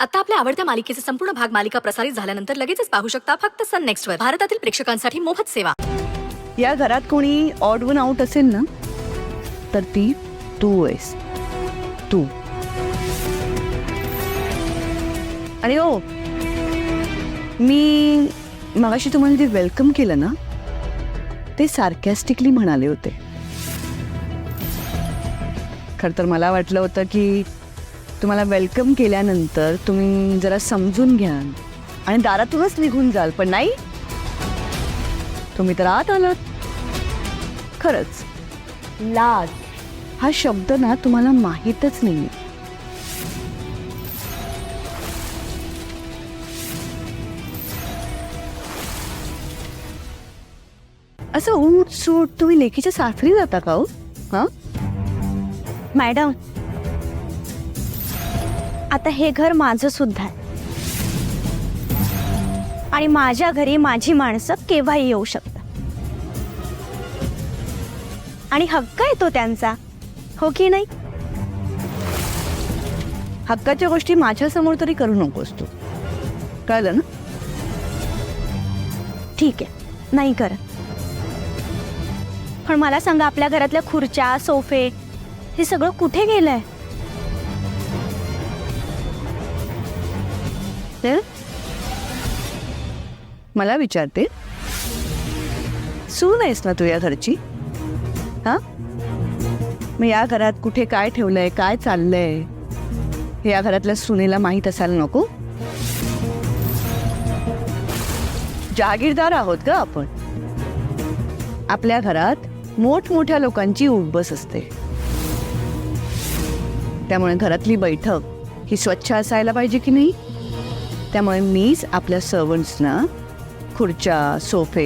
आता आपल्या आवडत्या मालिकेचे संपूर्ण भाग मालिका प्रसारित झाल्यानंतर लगेचच पाहू शकता फक्त सन नेक्स्टवर. भारतातील प्रेक्षकांसाठी मोफत सेवा. या घरात कोणी ऑड वन आउट असेल ना तर ती तू आहेस. तू. आणि हो, मी मगाशी तुम्हाला जे वेलकम केलं ना ते सार्कॅस्टिकली म्हणाले होते. खरं तर मला वाटलं होतं की तुम्हाला वेलकम केल्यानंतर तुम्ही जरा समजून घ्याल आणि दारातूनच निघून जाल, पण नाही, तुम्ही तर आत आलात. खरंच लाज हा शब्द ना तुम्हाला माहीतच नाही. असं उठ सूट तुम्ही लेकीच्या सासरी जाता का हो? हा मॅडम, आता हे घर माझं सुद्धा आहे आणि माझ्या घरी माझी माणसं केव्हाही येऊ शकतात आणि हक्क आहे तो त्यांचा, हो की नाही? हक्काच्या गोष्टी माझ्या समोर तरी करू नकोस तू, कळलं ना? ठीक आहे, नाही करत. पण मला सांगा, आपल्या घरातल्या खुर्च्या सोफे हे सगळं कुठे गेलंय? मला विचारते, सून आहेस ना तू या घरची? हा, मग या घरात कुठे काय ठेवलंय, काय चाललंय हे या घरातल्या सुनेला माहीत असायला नको? जहागीरदार आहोत का आपण? आपल्या घरात मोठमोठ्या लोकांची उठबस असते, त्यामुळे घरातली बैठक ही स्वच्छ असायला पाहिजे की नाही? त्यामुळे मीच आपल्या सर्वंट्सना खुर्च्या सोफे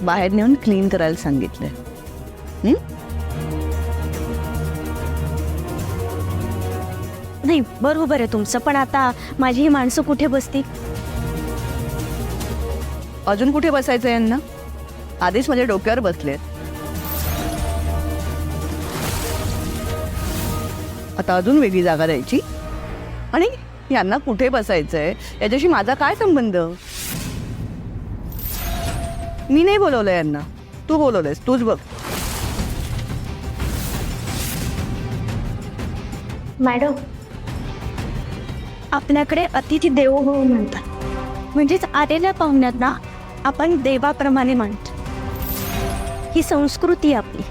बाहेर नेऊन क्लीन करायला सांगितलं. नाही, बरोबर आहे तुमचं, पण आता माझी ही माणसं कुठे बसतील? अजून कुठे बसायचं यांना? आधीच माझ्या डोक्यावर बसलेत, आता अजून वेगळी जागा द्यायची? आणि यांना कुठे बसायचंय याच्याशी माझा काय संबंध? मी नाही बोलवलं यांना, तू बोलवलंयस, तूच बघ. मॅडम, आपल्याकडे अतिथी देवो भव म्हणतात, म्हणजेच आलेल्या पाहुण्यांना आपण देवाप्रमाणे मानतो. ही संस्कृती आपली.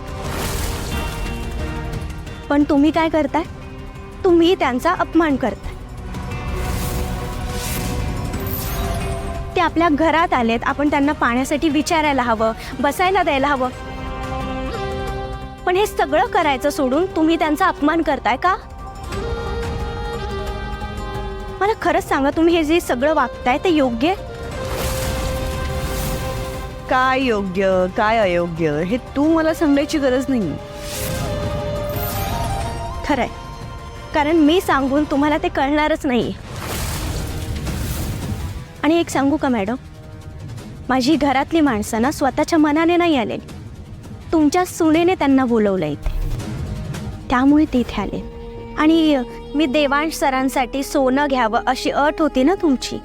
पण तुम्ही काय करताय? तुम्ही त्यांचा अपमान करताय. ते आपल्या घरात आलेत, आपण त्यांना पाण्यासाठी विचारायला हवं, बसायला द्यायला हवं, पण हे सगळं करायचं सोडून तुम्ही त्यांचा अपमान करताय का? मला खरंच सांगा, तुम्ही हे जे सगळं वागताय ते योग्य? काय योग्य काय अयोग्य हे तू मला सांगायची गरज नाही. खरंय, कारण मी सांगून तुम्हाला ते कळणारच नाही. आणि एक सांगू का मॅडम, माझी घरातली माणसं ना स्वतःच्या मनाने नाही आलेली, तुमच्या सुनेने त्यांना बोलवलं इथे, त्यामुळे ते इथे आले. आणि मी देवांश सरांसाठी सोनं घ्यावं अशी अट होती ना तुमची,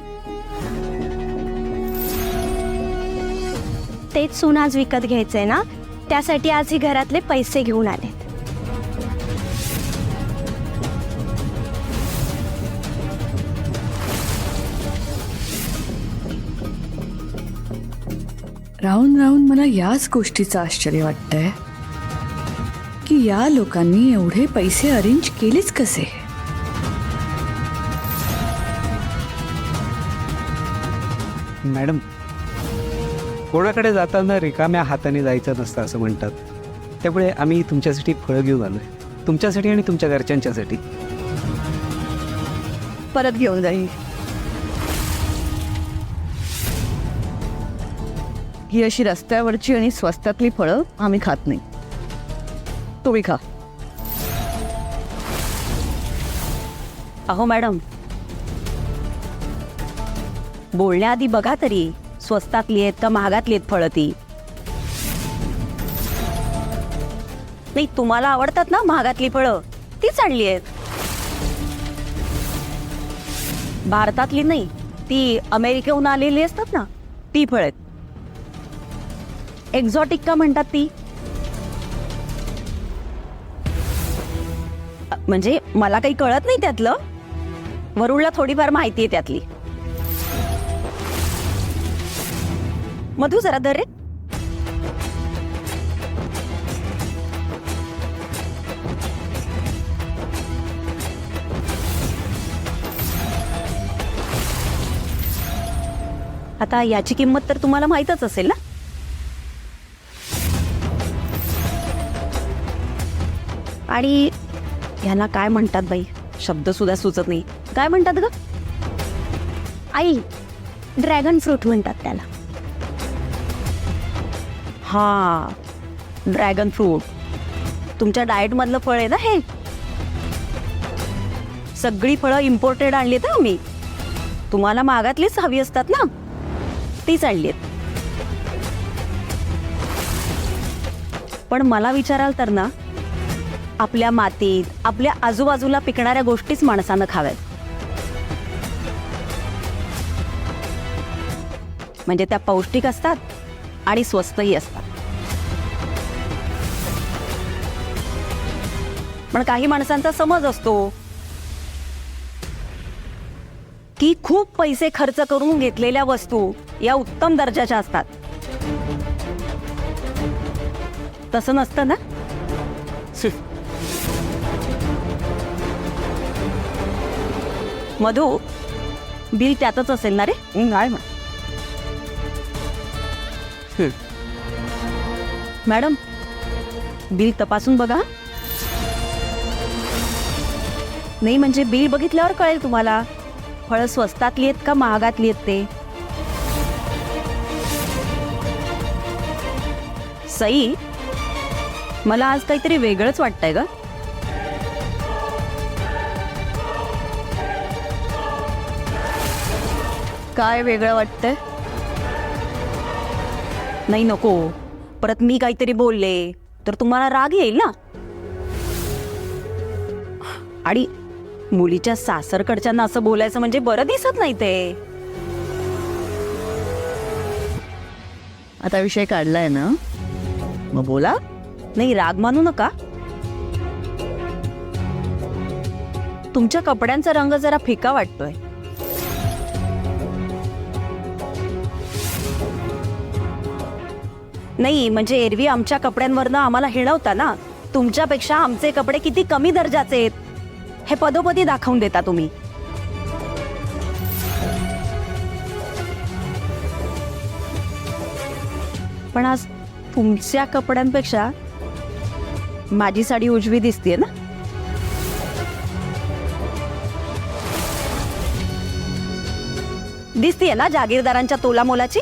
तेच सोनं आज विकत घ्यायचंय ना, त्यासाठी आज ही घरातले पैसे घेऊन आलेत. राहून राहून मला याच गोष्टीचं आश्चर्य वाटतंय की या लोकांनी एवढे पैसे अरेंज केलेच कसे? मॅडम, कोणाकडे जाताना रिकाम्या हाताने जायचं नसतं असं म्हणतात, त्यामुळे आम्ही तुमच्यासाठी फळं घेऊन आलोय, तुमच्यासाठी आणि तुमच्या घरच्यांच्यासाठी. परत घेऊन जाईल. ही अशी रस्त्यावरची आणि स्वस्तातली फळं आम्ही खात नाही, तुम्ही खा. अहो मॅडम, बोलण्याआधी बघा तरी, स्वस्तातली आहेत का महागातली आहेत फळं ती? नाही, तुम्हाला आवडतात ना महागातली फळं, तीच आणली आहेत. भारतातली नाही, ती अमेरिकेहून आलेली असतात ना, ती फळं आहेत. एक्झॉटिक का म्हणतात ती? म्हणजे मला काही कळत नाही त्यातलं, वरुणला थोडीफार माहिती आहे त्यातली. मधू जरा धर रे. आता याची किंमत तर तुम्हाला माहीतच असेल ना. आणि ह्यांना काय म्हणतात बाई, शब्द सुद्धा सुचत नाही. काय म्हणतात ग? आई, ड्रॅगन फ्रूट म्हणतात त्याला. हा, ड्रॅगन फ्रूट तुमच्या डाएट मधलं फळ आहे ना हे. सगळी फळं इम्पोर्टेड आणलीत ना मी. तुम्हाला मागातलीच हवी असतात ना, तीच आणलीत. पण मला विचाराल तर ना, आपल्या मातीत आपल्या आजूबाजूला पिकणाऱ्या गोष्टीच माणसानं खाव्यात. म्हणजे त्या पौष्टिक असतात आणि स्वस्तही असतात. पण काही माणसांचा समज असतो की खूप पैसे खर्च करून घेतलेल्या वस्तू या उत्तम दर्जाच्या असतात. तसं नसतं ना. मधू, बिल त्यातच असेल ना रे? नाही ना. मॅडम, बिल तपासून बघा. नाही म्हणजे बिल बघितल्यावर कळेल तुम्हाला फळं स्वस्तातली आहेत का महागातली आहेत ते. सई, मला आज काहीतरी वेगळंच वाटतंय ग. काय वेगळं वाटतंय? नाही नको, परत मी काहीतरी बोलले तर तुम्हाला राग येईल ना. आणि मुलीच्या सासरकडच्यांना असं बोलायचं म्हणजे बरं दिसत नाही ते. आता विषय काढलाय ना, मग बोला. नाही, राग मानू नका. तुमच्या कपड्यांचा रंग जरा फिका वाटतोय. नाही म्हणजे एरवी आमच्या कपड्यांवरनं आम्हाला हिणवता ना, तुमच्यापेक्षा आमचे कपडे किती कमी दर्जाचे आहेत हे पदोपदी दाखवून देता तुम्ही. पण आज तुमच्या कपड्यांपेक्षा माझी साडी उजवी दिसतीये ना. दिसतीये ना जागीरदारांच्या तोलामोलाची.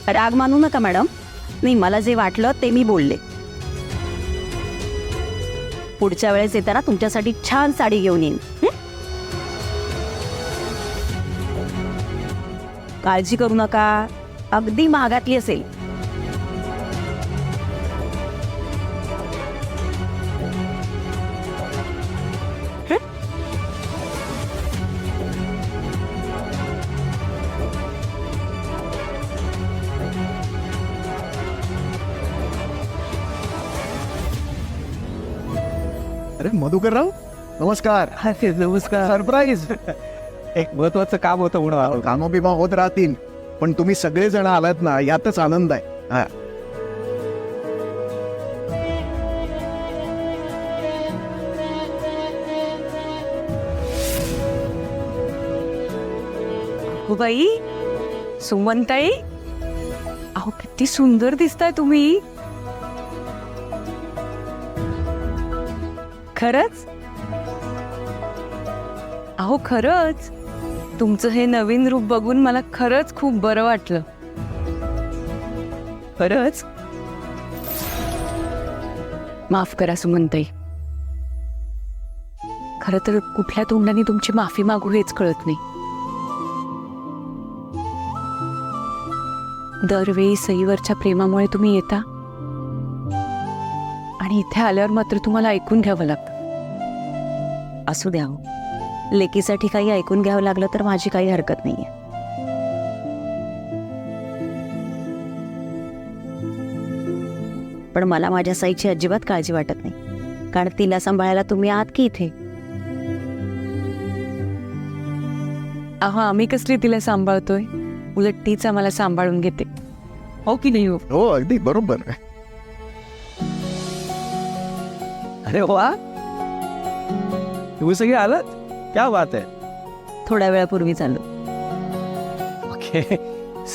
राग मानू नका मॅडम. नाही, मला जे वाटलं ते मी बोलले. पुढच्या वेळेस येताना तुमच्यासाठी छान साडी घेऊन येईन. काळजी करू नका, अगदी महागातली असेल. अरे मधुकरराव, नमस्कार. नमस्कार. सरप्राईज. एक महत्वाचं काम होतं म्हणून. कामोबिमा होत राहतील, पण तुम्ही सगळेजण आलात ना, यातच आनंद आहे. हा. हो बाई, सुमनताई, अहो किती सुंदर दिसताय तुम्ही. खरंच? अहो खरंच, तुमचं हे नवीन रूप बघून मला खरंच खूप बरं वाटलं. खरंच. माफ करा सुमनताई, खरं तर कुठल्या तोंडाने तुमची माफी मागू हेच कळत नाही. दरवेळी सईवरच्या प्रेमामुळे तुम्ही येता आणि इथे आल्यावर मात्र तुम्हाला ऐकून घ्यावं लागतं. असू द्या हो. लेकीसाठी काही ऐकून घ्यावं लागलं तर माझी काही हरकत नाहीये. पण मला माझ्या साईची अजिबात काळजी वाटत नाही, कारण तिला सांभाळायला तुम्ही आहात की इथे. अहो आम्ही कसली तिला सांभाळतोय, उलट तीच आम्हाला सांभाळून घेते. हो की नाही हो? हो अगदी बरोबर आहे. अरे वा, तुम्ही सगळे आलात, क्या बात आहे. थोड्या वेळापूर्वी चालू. ओके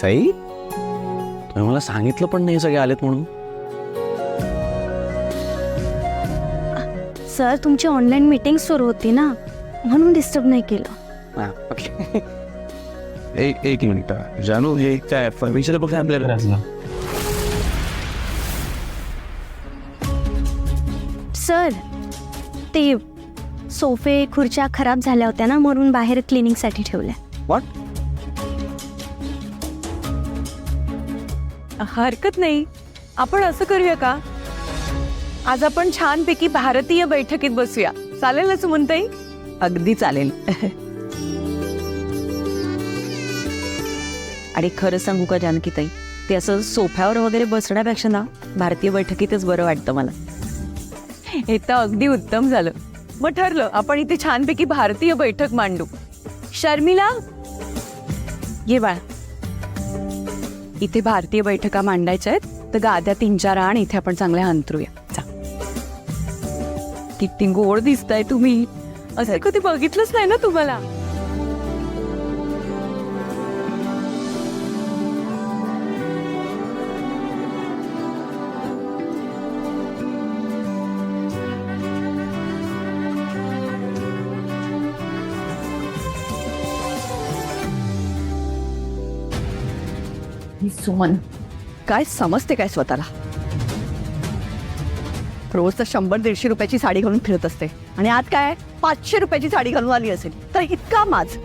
सई, तुम्ही मला सांगितलं पण नाही सगळे आलेत म्हणून. सर तुमची ऑनलाईन मीटिंग सुरू होती ना, म्हणून डिस्टर्ब नाही केलं. हां ओके. एक मिनिट जानू, हे काय फर्निचर बघा आपल्याला घरातलं. सर ते सोफे खुर्च्या खराब झाल्या होत्या ना, म्हणून बाहेर क्लिनिंगसाठी ठेवल्या. व्हॉट? हरकत नाही. आपण असं करूया का, आज आपण छानपैकी भारतीय बैठकीत बसूया, चालेल ना सुमनताई? अगदी चालेल. आणि खरं सांगू का जानकीताई, ते असं सोफ्यावर वगैरे बसण्यापेक्षा ना भारतीय बैठकीतच बरं वाटतं मला. हे तर अगदी उत्तम झालं. मग ठरलं, आपण इथे छानपैकी भारतीय बैठक मांडू. शर्मिला ये बाळा, इथे भारतीय बैठका मांडायच्या आहेत, तर गाद्या 3-4 आण, इथे आपण चांगल्या अंतरूया. चा. किती गोड दिसताय तुम्ही, असं कधी बघितलंच नाही ना तुम्हाला. सुमन, काय समजते काय स्वतःला? रोज तर 100-150 रुपयाची साडी घालून फिरत असते, आणि आज काय 500 रुपयाची साडी घालून आली असेल, तर इतका माज.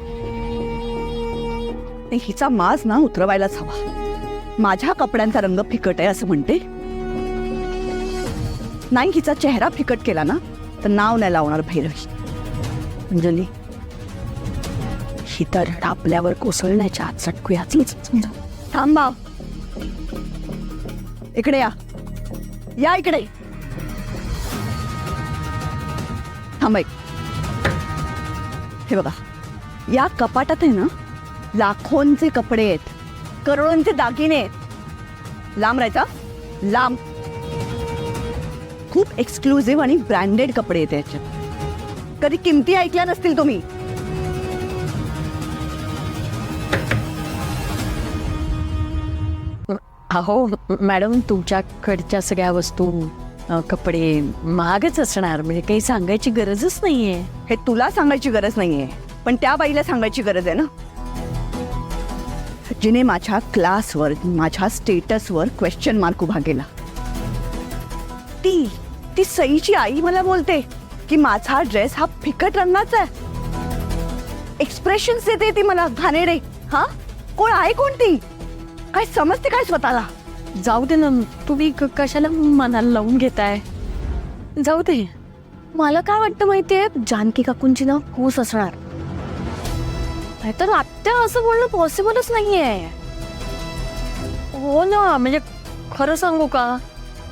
नाही, हिचा माज ना उतरवायलाच हवा. माझ्या कपड्यांचा रंग फिकट आहे असं म्हणते. नाही, हिचा चेहरा फिकट केला ना तर नाव नाही लावणार भैरवी. अंजली, ही तर आपल्यावर कोसळण्याच्या आत सटकूयाच. थांबा, इकडे या, या इकडे. थांबा, हे बघा, या कपाटात आहे ना लाखोंचे कपडे आहेत, करोडोंचे दागिने आहेत. लांब राहायचा, लांब. खूप एक्सक्लुझिव्ह आणि ब्रँडेड कपडे आहेत याच्यात. कधी किमती ऐकल्या नसतील तुम्ही. अहो मॅडम, तुमच्याकडच्या सगळ्या वस्तू, कपडे महागच असणार, म्हणजे काही सांगायची गरजच नाहीये. हे तुला सांगायची गरज नाहीये, पण त्या बाईला सांगायची गरज आहे ना, जिने माझ्या क्लासवर, माझ्या स्टेटसवर क्वेश्चन मार्क उभा केला. ती सईची आई मला बोलते की माझा ड्रेस हा फिकट रंगाचा आहे. एक्सप्रेशन देते ती मला, घाणेरडे. हा, कोण आहे कोणती? काय समजते काय स्वतःला? जाऊ दे ना, तुम्ही कशाला मनाला लावून घेताय? जाऊ दे. मला काय वाटतं माहितीये, जानकी काकूंची नाव खूस असणार. नाहीतर आत्या असं बोलणं पॉसिबलच नाहीये. हो ना, म्हणजे खरं सांगू का,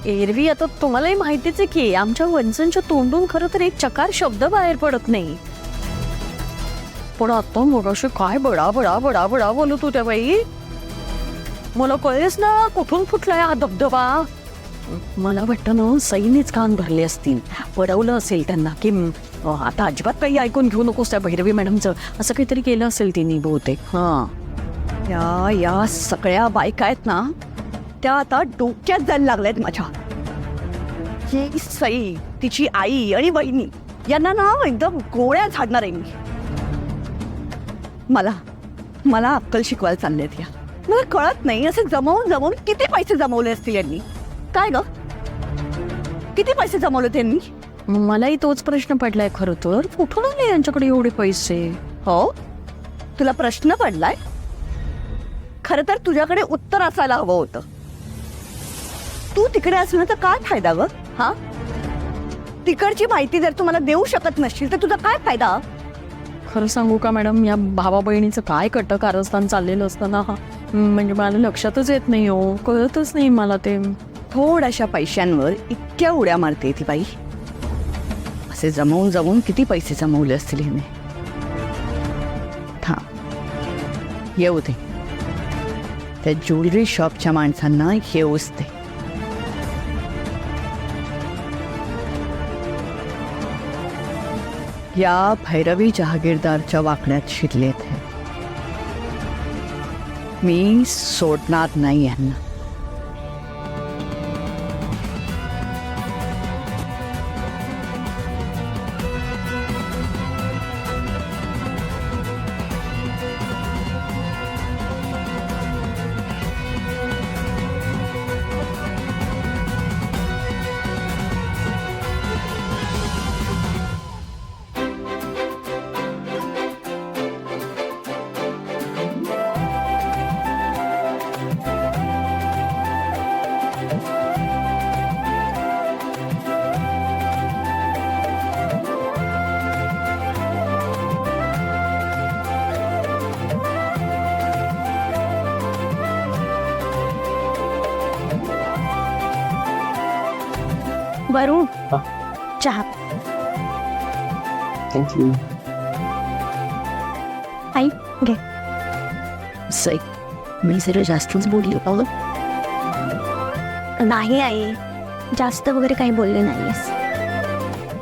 एरवी आता तुम्हालाही माहितीच आहे की आमच्या वंचांच्या तोंडून खरं तर एक चकार शब्द बाहेर पडत नाही. पण आता मगाशी काय बडा बडा बडा बडा बोलत होत्या बाई. मला कळेच ना कुठून फुटलाय हा धबधबा. मला वाटतं ना सईनेच कान भरले असतील, पडवलं असेल त्यांना की आता अजिबात काही ऐकून घेऊ नकोस त्या भैरवी मॅडमचं, असं काहीतरी केलं असेल तिने बहुतेक. हां, या सगळ्या बायका आहेत ना, त्या आता डोक्यात जायला लागल्यात माझ्या. ही सई, तिची आई आणि बहिणी यांना ना एकदम गोळ्या झाडणार आहे मी. मला अक्कल शिकवायला चाललेत या. मला कळत नाही, असे जमवून किती पैसे जमवले असतील यांनी. काय ग, किती पैसे जमवले त्यांनी? मलाही तोच प्रश्न पडलाय खरं तर, कुठून आले यांच्याकडे एवढे पैसे? हो, तुला प्रश्न पडलाय? खरं तर तुझ्याकडे उत्तर असायला हवं होतं. तू तिकडे असणं तर काय फायदा ग? हा, तिकडची माहिती जर तुम्हाला देऊ शकत नसशील तर तुझा काय फायदा? खरं सांगू का मॅडम, या भावा बहिणीचं काय कट कारस्थान चाललेलं असतं ना, म्हणजे मला लक्षातच येत नाही हो, कळतच नाही मला ते. थोड्याशा पैशांवर इतक्या उड्या मारते ती बाई. असे जमवून जमवून किती पैसे जमवले असतील हिने. येऊ दे, त्या ज्वेलरी शॉपच्या माणसांना येऊच दे. या भैरवी जहागीरदारच्या वाकड्यात शिरलेत हे. मी सोडणार नाही यांना. वरुण, चहा. थँक्यू. आई घे. सई, मी जरा जास्तच बोलली पावलं. नाही आई, जास्त वगैरे काही बोलले नाहीयेस.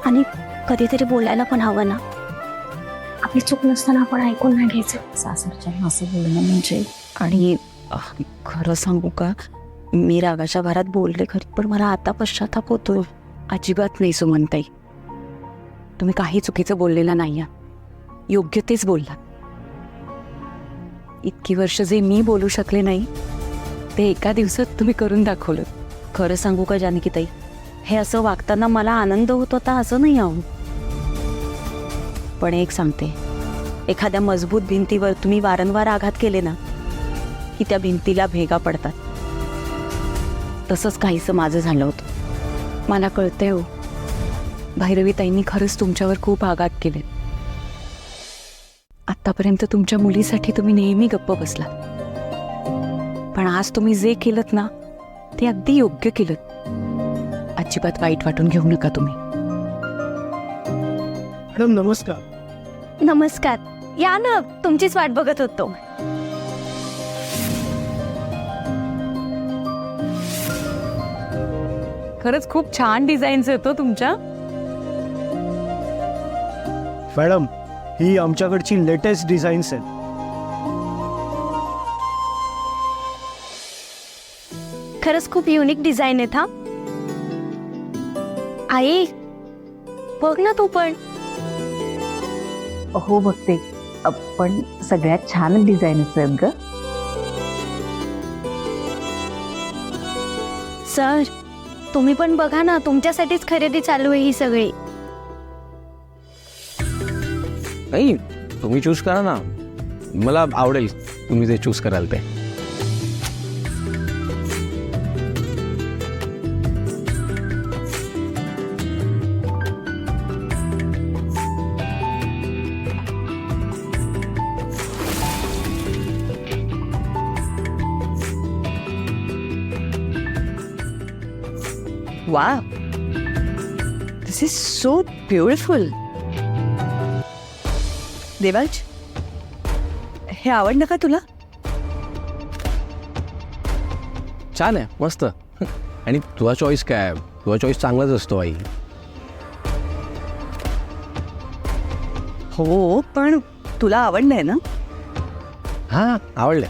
आणि कधीतरी बोलायला पण हवं ना. आपली चूक नसताना आपण ऐकून नाही घ्यायचं. सासरच्या असं बोलणं म्हणजे. आणि खरं सांगू का, मी रागाच्या भरात बोलले खरं, पण मला आता पश्चाताप होतो. अजिबात नाही सुमनताई, तुम्ही काही चुकीचं बोललेलं नाही. योग्य तेच बोलला. इतकी वर्ष जे मी बोलू शकले नाही ते एका दिवसात तुम्ही करून दाखवलं. खरं सांगू का जानकीताई, हे असं वागताना मला आनंद होत होता असं नाही आहो. पण एक सांगते, एखाद्या मजबूत भिंतीवर तुम्ही वारंवार आघात केले ना की त्या भिंतीला भेगा पडतात. तसंच काहीसं माझं झालं होतं. मला कळतंय हो, भैरवीताईंनी खरंच तुमच्यावर खूप आघात केले. आतापर्यंत तुमच्या मुलीसाठी तुम्ही नेहमी गप्प बसला, पण आज तुम्ही जे केलं ना ते अगदी योग्य केलं. अजिबात वाईट वाटून घेऊ नका तुम्ही. मॅडम नमस्कार. नमस्कार. या ना, तुमचीच वाट बघत होतो. खरंच खूप छान डिझाईन्स येतो तुमच्या. मॅडम, ही आमच्याकडची लेटेस्ट डिझाईन्स आहेत. खरंच खूप युनिक डिझाईन आहेत. हा आई, बघ ना तू पण. हो बघते, पण सगळ्यात छान डिझाईन्स आहेत ग. सर, तुम्ही पण बघा ना, तुमच्यासाठीच खरेदी चालू आहे ही सगळी. नाही, तुम्ही चूज करा ना, मला आवडेल तुम्ही जे चूज कराल ते. Wow, this is so beautiful. Devansh, हे आवडलं का तुला? छान आहे, मस्त. आणि तुझा चॉईस काय? तुझा चॉईस चांगलाच असतो आई. हो, पण तुला आवडलंय ना? हां, आवडलं.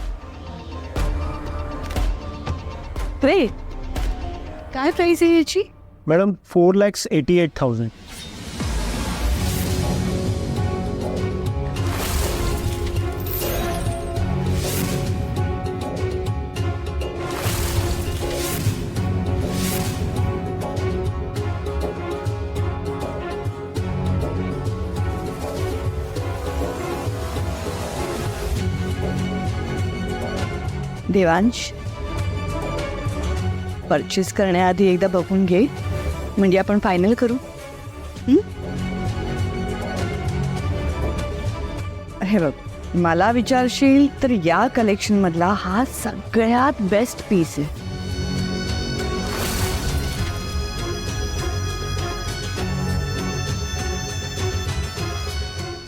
ग्रेट. काय प्राइस आहे याची? मॅडम 4,88,000. देवांश, परचेस करण्याआधी एकदा बघून घे, म्हणजे आपण फायनल करू. हे बघ, मला विचारशील तर या कलेक्शन मधला हा सगळ्यात बेस्ट पीस आहे.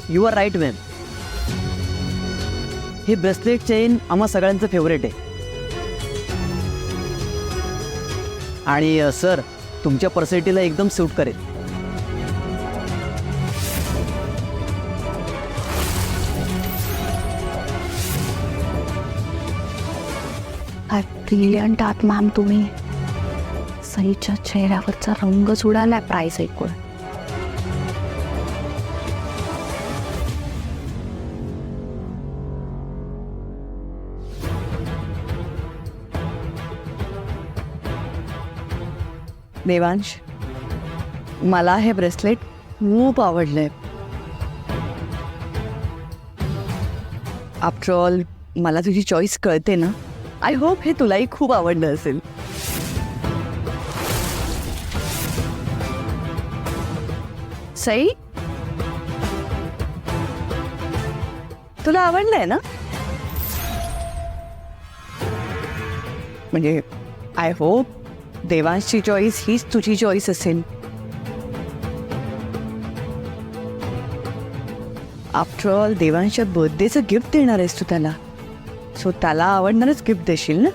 You are right ma'am. हे ब्रेसलेट चेन आम्हा सगळ्यांचं फेवरेट आहे. आणि सर, तुमच्या पर्सनॅलिटीला एकदम सूट करेल. काय ब्रिलियंट आहात मॅम तुम्ही. सईच्या चेहऱ्यावरचा रंगच उडालाय प्राईस ऐकून. देवांश, मला हे ब्रेसलेट खूप आवडलंय. आफ्टर ऑल मला तुझी चॉईस कळते ना. आय होप हे तुलाही खूप आवडलं असेल. सई, तुला आवडलंय ना? म्हणजे आय होप देवांशची चॉईस हीच तुझी चॉईस असेल. आफ्टर ऑल देवांशच्या बर्थडेचं गिफ्ट देणार आहेस तू त्याला, सो त्याला आवडणारच गिफ्ट देशील ना.